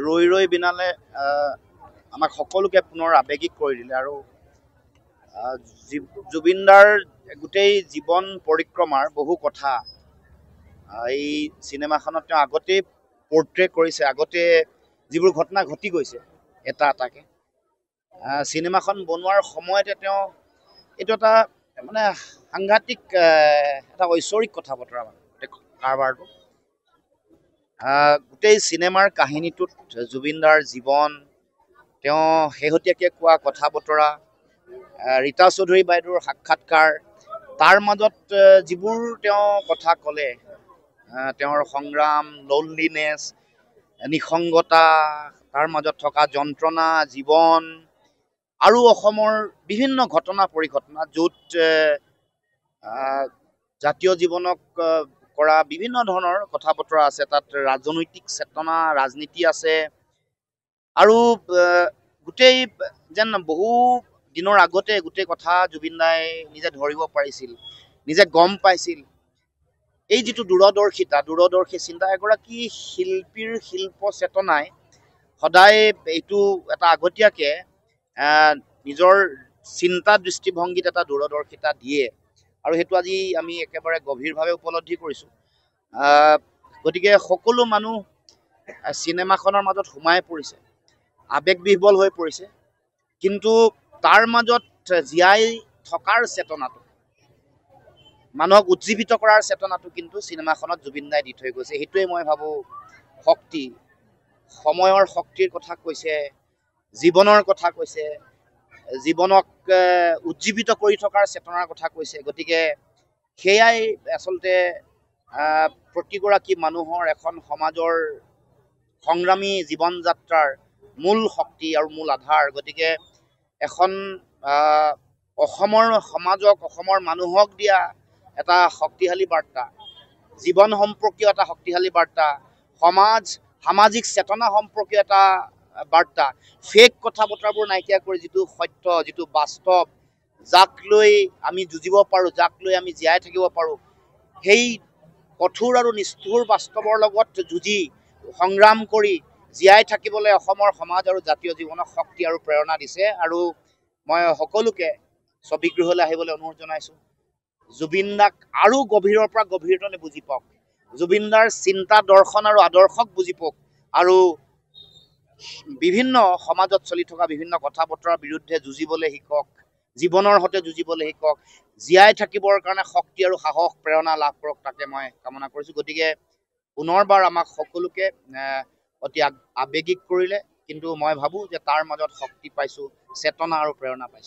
ৰৈ ৰৈ বিনালে আমাক সকলোকে পুনৰ আৱেগিক কৰি দিলে আৰু জুবিনদাৰ গোটেই জীৱন পৰিক্ৰমাৰ বহু কথা এই চিনেমাখনত তেওঁ আগতেই পৰ্ট্ৰে কৰিছে, আগতে যিবোৰ ঘটনা ঘটি গৈছে এটা এটাকে চিনেমাখন বনোৱাৰ সময়তে তেওঁ এইটো এটা মানে সাংঘাতিক এটা ঐশ্বৰিক কথা বতৰা কাৰবাৰটো গোটেই চিনেমাৰ কাহিনীটোত জুবিনদাৰ জীৱন, তেওঁ শেহতীয়াকৈ কোৱা কথা বতৰা, ৰীতা চৌধুৰী বাইদেউৰ সাক্ষাৎকাৰ, তাৰ মাজত যিবোৰ তেওঁ কথা ক'লে, তেওঁৰ সংগ্ৰাম, লোনলিনেছ, নিসংগতা, তাৰ মাজত থকা যন্ত্ৰণা, জীৱন আৰু অসমৰ বিভিন্ন ঘটনা পৰিঘটনা য'ত জাতীয় জীৱনক কৰা বিভিন্ন ধৰণৰ কথা বতৰা আছে, তাত ৰাজনৈতিক চেতনা, ৰাজনীতি আছে আৰু গোটেই যেন বহু দিনৰ আগতে গোটেই কথা জুবিনদাই নিজে ধৰিব পাৰিছিল, নিজে গম পাইছিল। এই যিটো দূৰদৰ্শী চিন্তা, এগৰাকী শিল্পীৰ শিল্প চেতনাই সদায় এইটো এটা আগতীয়াকৈ নিজৰ চিন্তা দৃষ্টিভংগীত এটা দূৰদৰ্শিতা দিয়ে আৰু সেইটো আজি আমি একেবাৰে গভীৰভাৱে উপলব্ধি কৰিছোঁ। গতিকে সকলো মানুহ চিনেমাখনৰ মাজত সোমাই পৰিছে, আৱেগবিহ্বল হৈ পৰিছে, কিন্তু তাৰ মাজত জীয়াই থকাৰ চেতনাটো, মানুহক উজ্জীৱিত কৰাৰ চেতনাটো কিন্তু চিনেমাখনত জুবিনদাই দি থৈ গৈছে। সেইটোৱে মই ভাবোঁ শক্তি, সময়ৰ শক্তিৰ কথা কৈছে, জীৱনৰ কথা কৈছে, জীৱনক উজ্জীৱিত কৰি থকাৰ চেতনাৰ কথা কৈছে। গতিকে সেয়াই আচলতে প্ৰতিগৰাকী মানুহৰ, এখন সমাজৰ সংগ্ৰামী জীৱন যাত্ৰাৰ মূল শক্তি আৰু মূল আধাৰ। গতিকে এখন অসমৰ সমাজক, অসমৰ মানুহক দিয়া এটা শক্তিশালী বাৰ্তা, জীৱন সম্পৰ্কীয় এটা শক্তিশালী বাৰ্তা, সামাজিক চেতনা সম্পৰ্কীয় এটা বাৰ্তা, ফেক কথা বতৰাবোৰ নাইকিয়া কৰি যিটো সত্য, যিটো বাস্তৱ, যাক লৈ আমি যুঁজিব পাৰোঁ, যাক লৈ আমি জীয়াই থাকিব পাৰোঁ, সেই কঠোৰ আৰু নিষ্ঠুৰ বাস্তৱৰ লগত যুঁজি সংগ্ৰাম কৰি জীয়াই থাকিবলৈ অসমৰ সমাজ আৰু জাতীয় জীৱনক শক্তি আৰু প্ৰেৰণা দিছে। আৰু মই সকলোকে ছবিগৃহলৈ আহিবলৈ অনুৰোধ জনাইছোঁ, জুবিনদাক আৰু গভীৰৰ পৰা গভীৰতলৈ বুজি পাওক, জুবিনদাৰ চিন্তা, দৰ্শন আৰু আদৰ্শক বুজি পাওক আৰু বিভিন্ন সমাজত চলি থকা বিভিন্ন কথা বতৰাৰ বিৰুদ্ধে যুঁজিবলৈ শিকক, জীৱনৰ সৈতে যুঁজিবলৈ শিকক, জীয়াই থাকিবৰ কাৰণে শক্তি আৰু সাহস প্ৰেৰণা লাভ কৰক, তাকে মই কামনা কৰিছোঁ। গতিকে পুনৰবাৰ আমাক সকলোকে অতি আৱেগিক কৰিলে, কিন্তু মই ভাবোঁ যে তাৰ মাজত শক্তি পাইছোঁ, চেতনা আৰু প্ৰেৰণা পাইছোঁ।